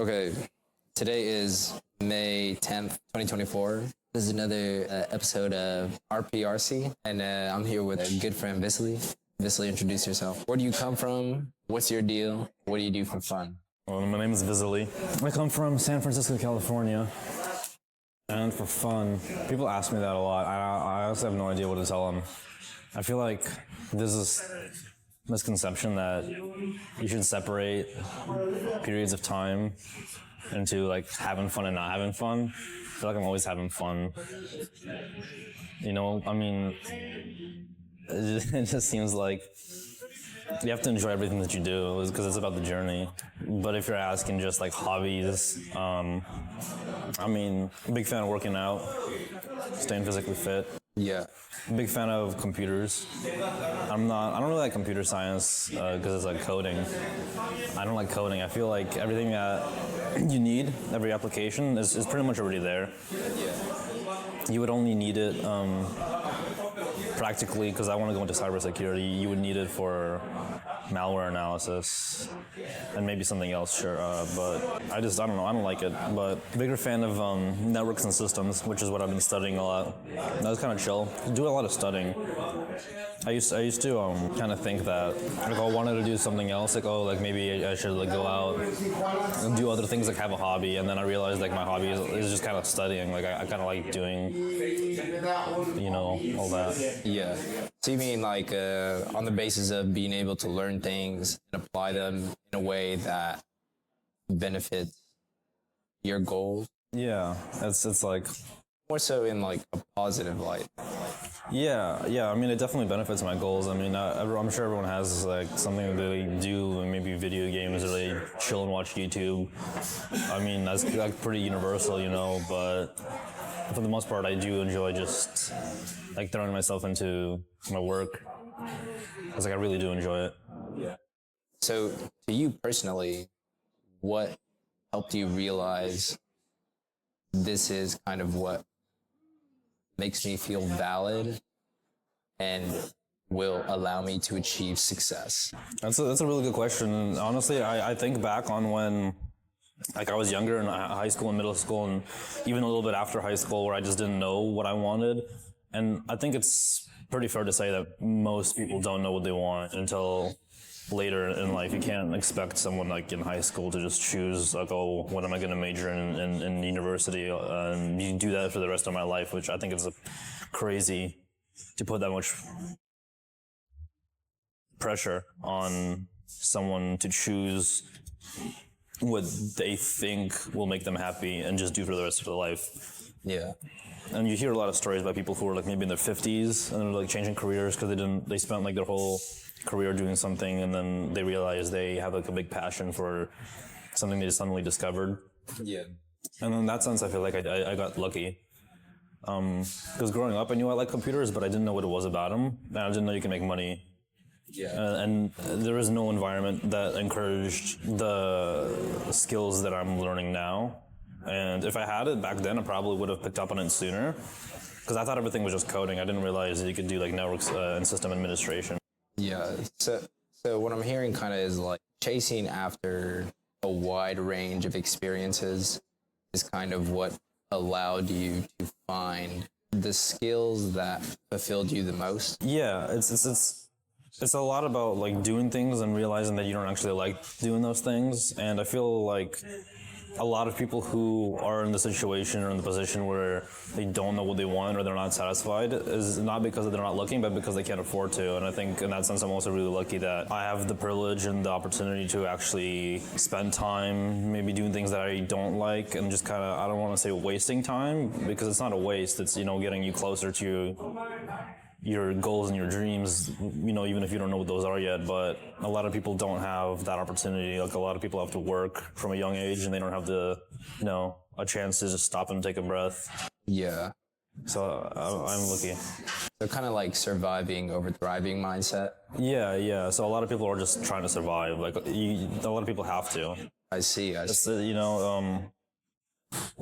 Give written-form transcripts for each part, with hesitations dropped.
Okay, today is May 10th, 2024. This is another episode of RPRC, and I'm here with a good friend, Visely. Visely, introduce yourself. Where do you come from? What's your deal? What do you do for fun? Well, my name is Visely. I come from San Francisco, California. And for fun, people ask me that a lot. I also have no idea what to tell them. I feel like there's this misconception that you should separate periods of time into like having fun and not having fun. I feel like I'm always having fun. You know, I mean, it just seems like you have to enjoy everything that you do because it's about the journey. But if you're asking just like hobbies, I mean, big fan of working out, staying physically fit. Yeah. Big fan of computers. I don't really like computer science because it's like coding. I don't like coding. I feel like everything that you need, every application is pretty much already there. You would only need it practically, because I want to go into cybersecurity, you would need it for malware analysis and maybe something else, sure. But I don't know, I don't like it. But bigger fan of networks and systems, which is what I've been studying a lot. That was kind of chill. Do a lot of studying. I used to kind of think that like I wanted to do something else, like maybe I should like go out and do other things, like have a hobby, and then I realized like my hobby is just kind of studying. Like I kind of like doing, you know, all that. Yeah. So you mean like on the basis of being able to learn things and apply them in a way that benefits your goals? Yeah, it's like More so in like a positive light. Yeah. I mean, it definitely benefits my goals. I mean, I'm sure everyone has like something that they do, maybe video games, or they chill and watch YouTube. I mean, that's like pretty universal, you know. But for the most part, I do enjoy just like throwing myself into my work. It's like I really do enjoy it. Yeah. So, to you personally, what helped you realize this is kind of what makes me feel valid and will allow me to achieve success? That's a really good question. And honestly, I think back on when like I was younger in high school and middle school, and even a little bit after high school, where I just didn't know what I wanted. And I think it's pretty fair to say that most people don't know what they want until later in life. You can't expect someone like in high school to just choose like, oh, what am I going to major in university, and you do that for the rest of my life, which I think is crazy to put that much pressure on someone to choose what they think will make them happy and just do for the rest of their life. Yeah. And you hear a lot of stories about people who are like maybe in their 50s and they're like changing careers because they spent like their whole career doing something, and then they realize they have like a big passion for something they just suddenly discovered. Yeah. And in that sense, I feel like I got lucky. Because growing up, I knew I liked computers, but I didn't know what it was about them. And I didn't know you can make money. Yeah. And there is no environment that encouraged the skills that I'm learning now. And if I had it back then, I probably would have picked up on it sooner. Because I thought everything was just coding. I didn't realize that you could do like networks and system administration. Yeah. So what I'm hearing kind of is like chasing after a wide range of experiences is kind of what allowed you to find the skills that fulfilled you the most. Yeah, it's a lot about like doing things and realizing that you don't actually like doing those things. And I feel like a lot of people who are in the situation or in the position where they don't know what they want or they're not satisfied is not because they're not looking, but because they can't afford to. And I think in that sense, I'm also really lucky that I have the privilege and the opportunity to actually spend time maybe doing things that I don't like, and just kind of, I don't want to say wasting time, because it's not a waste. It's, you know, getting you closer to your goals and your dreams, you know, even if you don't know what those are yet. But a lot of people don't have that opportunity. Like a lot of people have to work from a young age, and they don't have the, you know, a chance to just stop and take a breath. Yeah. So I'm lucky. So kind of like surviving over thriving mindset. Yeah. So a lot of people are just trying to survive. Like a lot of people have to. I see. It's, you know,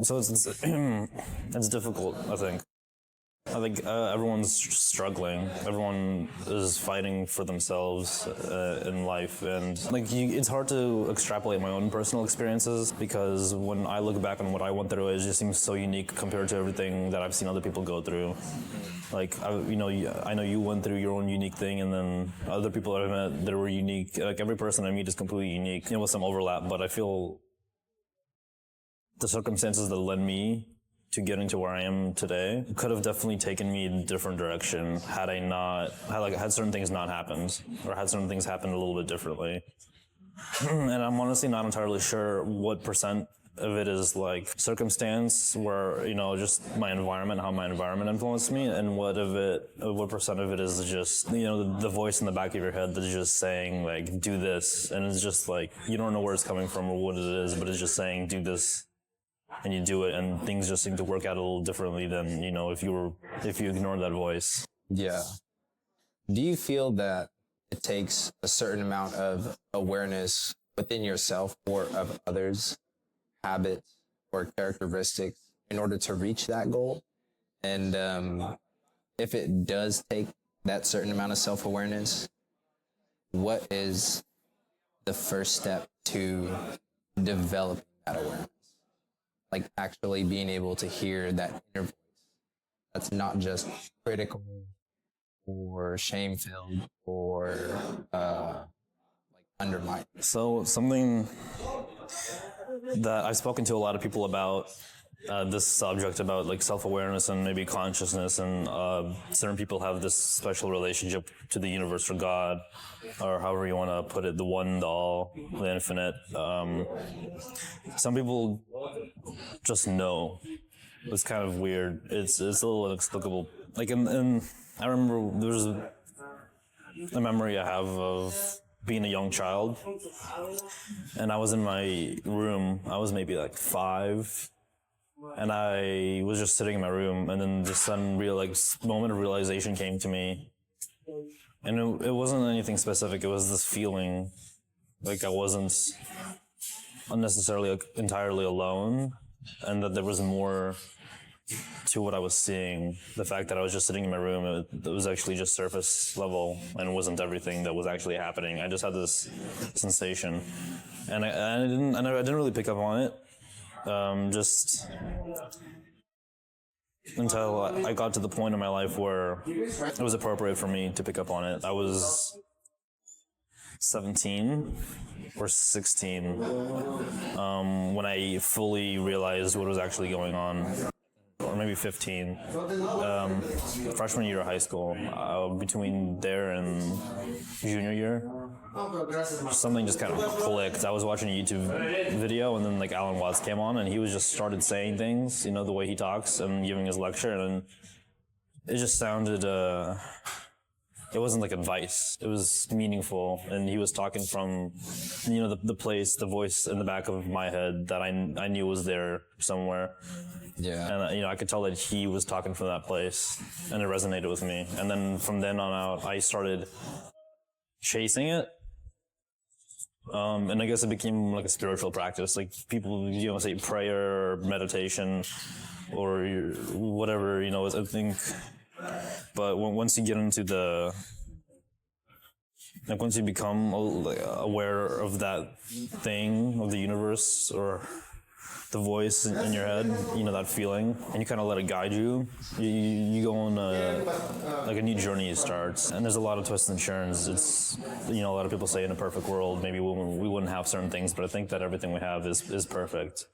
so it's it's difficult, I think. I think everyone's struggling. Everyone is fighting for themselves in life, and it's hard to extrapolate my own personal experiences because when I look back on what I went through, it just seems so unique compared to everything that I've seen other people go through. Like I know you went through your own unique thing, and then other people that I met that were unique. Like every person I meet is completely unique, with some overlap. But I feel the circumstances that led me to getting to where I am today could have definitely taken me in a different direction had I not had certain things not happened, or had certain things happened a little bit differently. And I'm honestly not entirely sure what percent of it is like circumstance, where just my environment, how my environment influenced me, and what percent of it is just the voice in the back of your head that's just saying like do this, and it's just like you don't know where it's coming from or what it is, but it's just saying do this. And you do it, and things just seem to work out a little differently than if you ignore that voice. Yeah. Do you feel that it takes a certain amount of awareness within yourself or of others, habits or characteristics, in order to reach that goal? And if it does take that certain amount of self-awareness, what is the first step to developing that awareness? Like actually being able to hear that inner voice that's not just critical or shame-filled or like undermining. So something that I've spoken to a lot of people about this subject, about like self-awareness and maybe consciousness, and certain people have this special relationship to the universe or God, or however you want to put it, the one, the all, the infinite. Some people just know. It's kind of weird. It's a little inexplicable. Like I remember there's a memory I have of being a young child, and I was in my room. I was maybe like 5. And I was just sitting in my room, and then this sudden moment of realization came to me. And it wasn't anything specific. It was this feeling like I wasn't unnecessarily entirely alone, and that there was more to what I was seeing. The fact that I was just sitting in my room, it was actually just surface level, and it wasn't everything that was actually happening. I just had this sensation, and I didn't really pick up on it. Just until I got to the point in my life where it was appropriate for me to pick up on it. I was 17 or 16 when I fully realized what was actually going on. Or maybe 15, freshman year of high school, between there and junior year, something just kind of clicked. I was watching a YouTube video, and then like Alan Watts came on, and he was just started saying things, the way he talks and giving his lecture, and it just sounded, it wasn't like advice. It was meaningful, and he was talking from, the place, the voice in the back of my head that I knew was there somewhere. Yeah. And, I could tell that he was talking from that place, and it resonated with me. And then from then on out, I started chasing it. And I guess it became like a spiritual practice. Like people, say prayer or meditation or whatever, I think. But once you get into once you become aware of that thing, of the universe, or the voice in your head, that feeling, and you kind of let it guide you, you go on a new journey starts. And there's a lot of twists and turns. It's, a lot of people say in a perfect world, maybe we wouldn't have certain things, but I think that everything we have is perfect.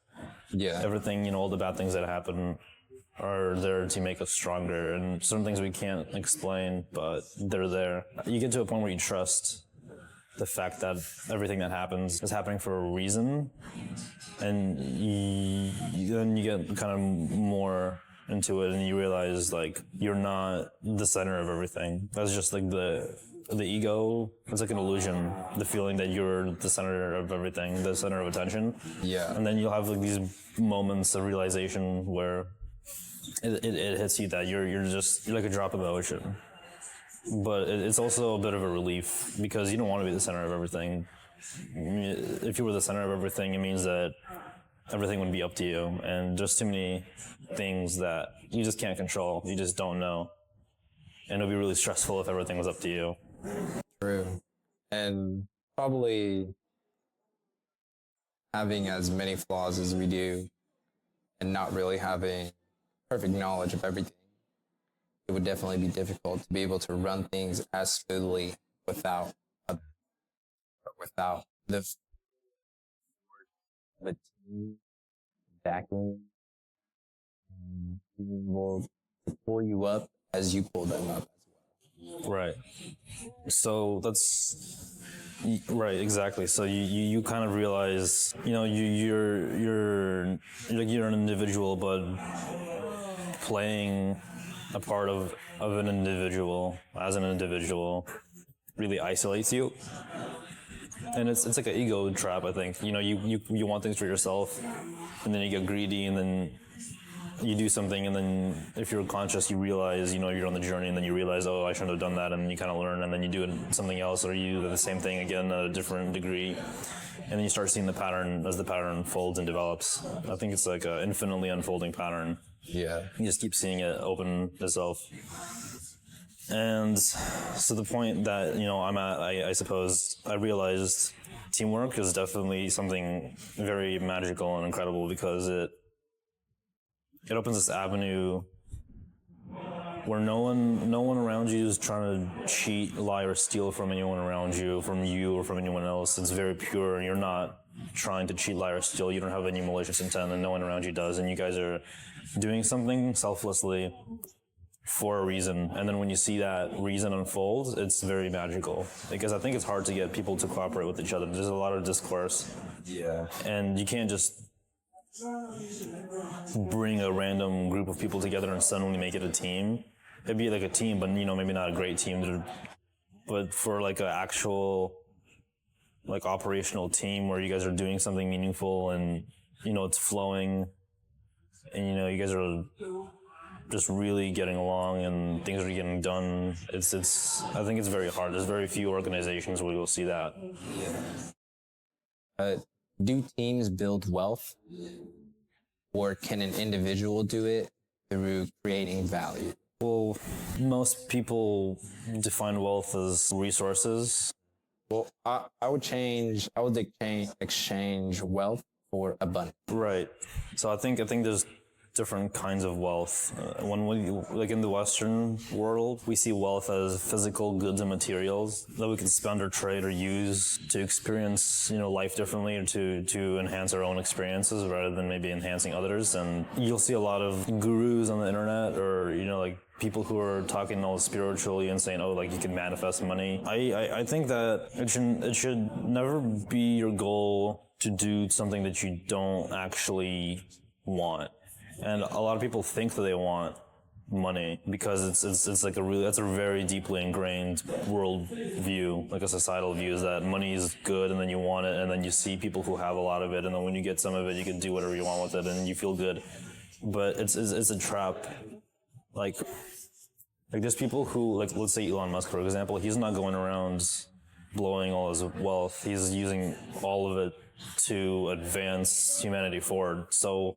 Yeah. Everything, all the bad things that happen are there to make us stronger, and some things we can't explain, but they're there. You get to a point where you trust the fact that everything that happens is happening for a reason, and then you get kind of more into it, and you realize like you're not the center of everything. That's just like the ego. It's like an illusion. The feeling that you're the center of everything, the center of attention. Yeah. And then you'll have like these moments of realization where it hits you that you're like a drop in the ocean. But it's also a bit of a relief, because you don't want to be the center of everything. If you were the center of everything, it means that everything would be up to you. And there's too many things that you just can't control. You just don't know. And it would be really stressful if everything was up to you. True. And probably having as many flaws as we do and not really having perfect knowledge of everything, it would definitely be difficult to be able to run things as smoothly without the team backing and being able to pull you up as you pull them up as well. Right. So that's right, exactly. So you kind of realize, you're an individual, but playing a part of an individual as an individual really isolates you. And it's like an ego trap, I think. You want things for yourself, and then you get greedy, and then you do something, and then if you're conscious, you realize, you're on the journey, and then you realize, oh, I shouldn't have done that, and you kind of learn, and then you do something else, or you do the same thing again at a different degree, and then you start seeing the pattern as the pattern unfolds and develops. I think it's like an infinitely unfolding pattern. Yeah. You just keep seeing it open itself. And so the point that, I'm at, I suppose, I realized teamwork is definitely something very magical and incredible, because it opens this avenue where no one around you is trying to cheat, lie, or steal from anyone around you, from you or from anyone else. It's very pure, and you're not trying to cheat, lie, or steal. You don't have any malicious intent, and no one around you does. And you guys are doing something selflessly for a reason. And then when you see that reason unfold, it's very magical, because I think it's hard to get people to cooperate with each other. There's a lot of discourse. Yeah. And you can't just bring a random group of people together and suddenly make it a team. It'd be like a team, but maybe not a great team. But for like an actual, like, operational team where you guys are doing something meaningful, and it's flowing, and you guys are just really getting along, and things are getting done. I think it's very hard. There's very few organizations where you'll see that. Do teams build wealth, or can an individual do it through creating value? Well, most people define wealth as resources. Well, I would exchange wealth for abundance. Right. So I think there's different kinds of wealth. When we, like in the Western world, we see wealth as physical goods and materials that we can spend or trade or use to experience, life differently, or to enhance our own experiences rather than maybe enhancing others. And you'll see a lot of gurus on the internet, or, like people who are talking all spiritually and saying, oh, like you can manifest money. I think that it should never be your goal to do something that you don't actually want. And a lot of people think that they want money because it's like that's a very deeply ingrained world view, like a societal view, is that money is good, and then you want it, and then you see people who have a lot of it, and then when you get some of it, you can do whatever you want with it, and you feel good. But it's a trap. Like there's people who, like, let's say Elon Musk, for example, he's not going around blowing all his wealth. He's using all of it to advance humanity forward. So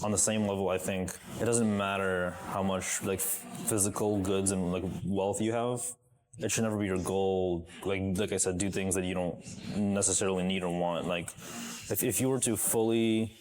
on the same level, I think it doesn't matter how much like physical goods and like wealth you have. It should never be your goal. Like I said, do things that you don't necessarily need or want. Like if you were to fully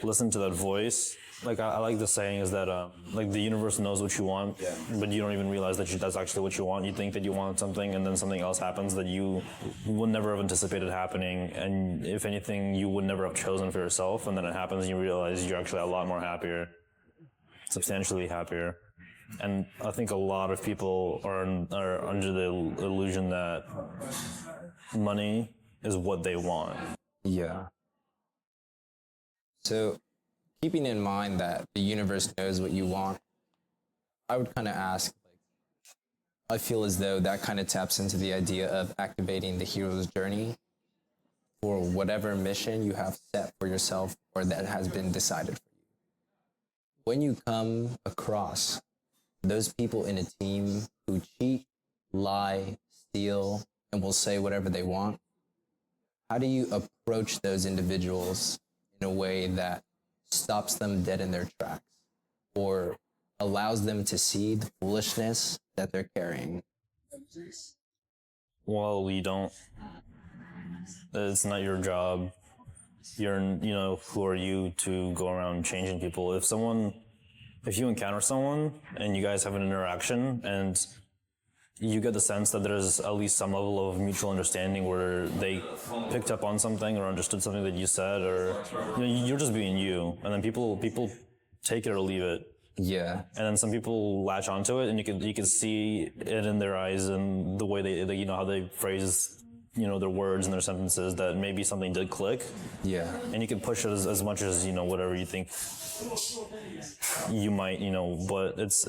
listen to that voice, like I like the saying is that like the universe knows what you want, but you don't even realize that that's actually what you want. You think that you want something, and then something else happens that you would never have anticipated happening, and if anything, you would never have chosen for yourself, and then it happens, and you realize you're actually a lot more happier, substantially happier. And I think a lot of people are under the illusion that money is what they want. Yeah. So, keeping in mind that the universe knows what you want, I would kind of ask, I feel as though that kind of taps into the idea of activating the hero's journey for whatever mission you have set for yourself or that has been decided for you. When you come across those people in a team who cheat, lie, steal, and will say whatever they want, how do you approach those individuals in a way that stops them dead in their tracks or allows them to see the foolishness that they're carrying? Well, you don't. It's not your job. Who are you to go around changing people? If you encounter someone and you guys have an interaction and you get the sense that there's at least some level of mutual understanding where they picked up on something or understood something that you said, or you're just being you, and then people take it or leave it. Yeah. And then some people latch onto it, and you can see it in their eyes and the way they how they phrase their words and their sentences, that maybe something did click. Yeah. And you can push it as much as whatever you think you might, but it's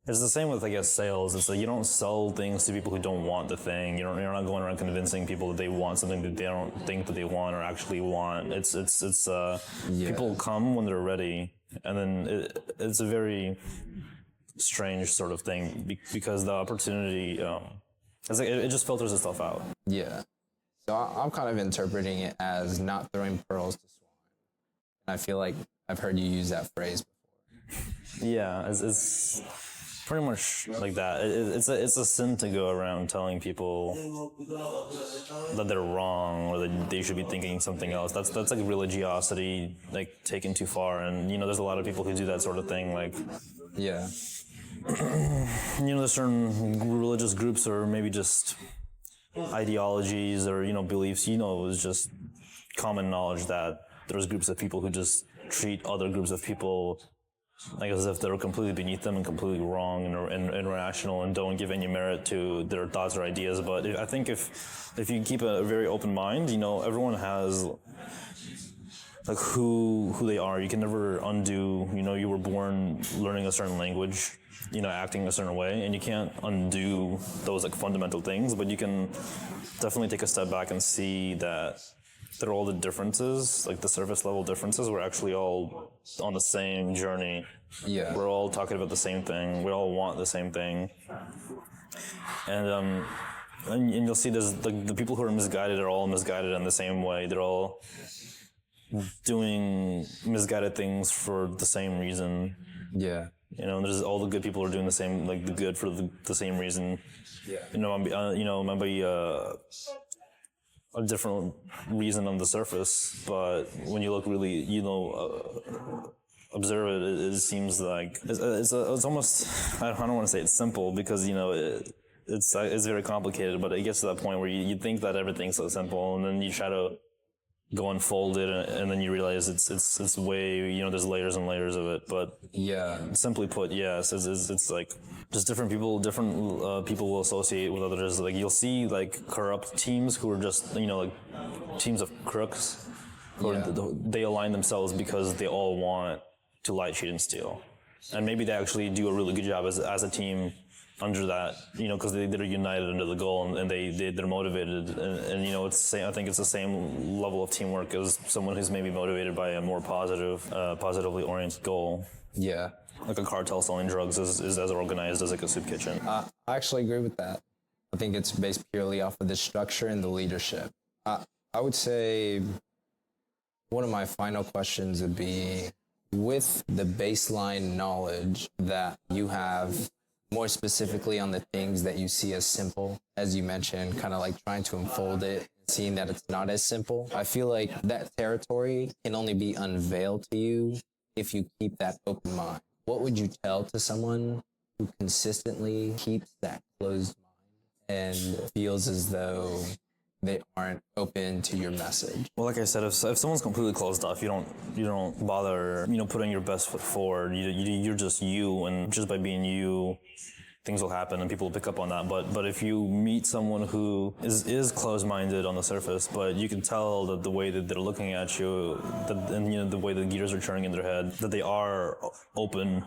the same with, I guess, sales. It's like you don't sell things to people who don't want the thing. You're not going around convincing people that they want something that they don't think that they want or actually want. People come when they're ready, and then it's a very strange sort of thing because the opportunity, it's like it just filters itself out. Yeah. So I'm kind of interpreting it as not throwing pearls to swine. And I feel like I've heard you use that phrase before. Yeah, it's pretty much like that. It's a sin to go around telling people that they're wrong or that they should be thinking something else. That's like religiosity, like taken too far. And there's a lot of people who do that sort of thing. Like, yeah, there's certain religious groups or maybe just ideologies or beliefs. It's just common knowledge that there's groups of people who just treat other groups of people like as if they're completely beneath them and completely wrong and irrational and don't give any merit to their thoughts or ideas. But I think if you keep a very open mind, everyone has like who they are. You can never undo, you were born learning a certain language, acting a certain way, and you can't undo those like fundamental things, but you can definitely take a step back and see that they're all the differences, like the surface level differences. We're actually all on the same journey. Yeah. We're all talking about the same thing. We all want the same thing. And you'll see there's the people who are misguided are all misguided in the same way. They're all doing misguided things for the same reason. Yeah. There's all the good people are doing the same, like the good for the same reason. Yeah. Maybe a different reason on the surface, but when you look really, observe it, it seems like it's almost, I don't want to say it's simple because it's very complicated, but it gets to that point where you think that everything's so simple, and then you try to go unfold it, and then you realize it's way, there's layers and layers of it. But yeah, simply put, yes, it's like just different people will associate with others. Like you'll see like corrupt teams who are just like teams of crooks who they align themselves because they all want to lie, cheat, and steal, and maybe they actually do a really good job as a team under that, because they're united under the goal, and they're motivated, and it's the same. I think it's the same level of teamwork as someone who's maybe motivated by a more positively oriented goal. Yeah. Like a cartel selling drugs is as organized as like a soup kitchen. I actually agree with that. I think it's based purely off of the structure and the leadership. I would say one of my final questions would be, with the baseline knowledge that you have, more specifically on the things that you see as simple, as you mentioned, kind of like trying to unfold it, seeing that it's not as simple. I feel like that territory can only be unveiled to you if you keep that open mind. What would you tell to someone who consistently keeps that closed mind and feels as though they aren't open to your message? Well, like I said, if someone's completely closed off, you don't bother, putting your best foot forward. You're just you, and just by being you, things will happen and people will pick up on that. But if you meet someone who is closed-minded on the surface, but you can tell that the way that they're looking at you, and the way the gears are turning in their head, that they are open,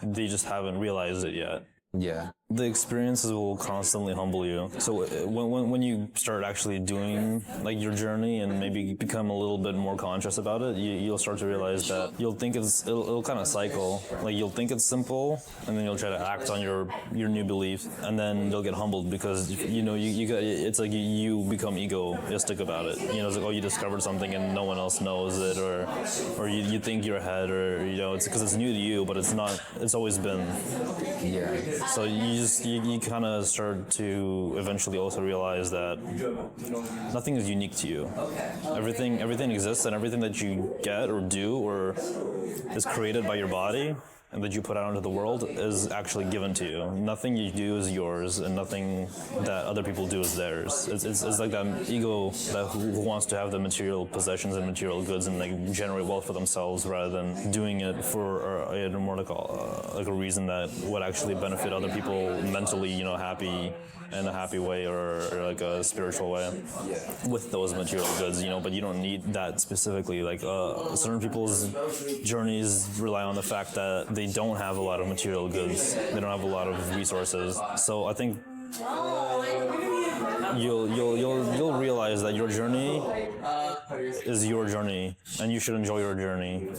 they just haven't realized it yet. Yeah. The experiences will constantly humble you. So when you start actually doing like your journey and maybe become a little bit more conscious about it, you'll start to realize that you'll think it'll kind of cycle. Like you'll think it's simple, and then you'll try to act on your new belief, and then you'll get humbled because it's like you become egoistic about it. It's like, oh, you discovered something and no one else knows it, or you think you're ahead, or it's because it's new to you, but it's not. It's always been. Yeah. So you kind of start to eventually also realize that nothing is unique to you. Everything exists, and everything that you get or do or is created by your body and that you put out into the world is actually given to you. Nothing you do is yours, and nothing that other people do is theirs. It's like that ego that who wants to have the material possessions and material goods and like generate wealth for themselves rather than doing it for more like a reason that would actually benefit other people mentally, happy in a happy way or like a spiritual way with those material goods, but you don't need that specifically. Like certain people's journeys rely on the fact that they don't have a lot of material goods. They don't have a lot of resources. So I think you'll realize that your journey is your journey, and you should enjoy your journey.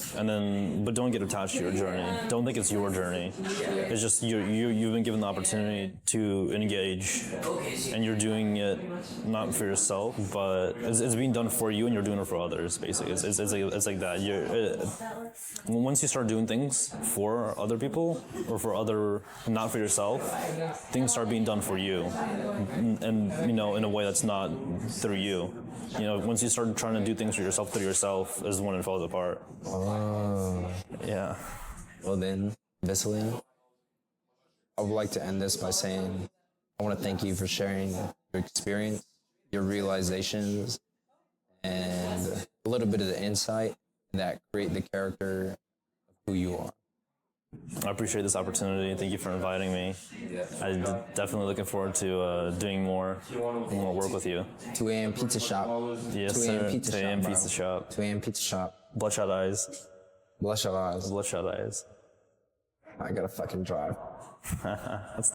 But don't get attached to your journey. Don't think it's your journey. It's just you've been given the opportunity to engage, and you're doing it not for yourself, but it's being done for you, and you're doing it for others. Basically, it's like that. Once you start doing things for other people or not for yourself, things start being done for you, and in a way that's not through you. Once you start trying to do things for yourself through yourself is when it falls apart. Oh. Yeah. Well then, Vasily, I would like to end this by saying I want to thank you for sharing your experience, your realizations, and a little bit of the insight that create the character of who you are. I appreciate this opportunity. Thank you for inviting me. I'm definitely looking forward to doing more work with you. 2 a.m. pizza shop. Yes, 2 sir. a.m. pizza 2 shop. a.m. bro. pizza shop. 2 a.m. pizza shop. Bloodshot eyes. Bloodshot eyes. Bloodshot eyes. I gotta fucking drive. That's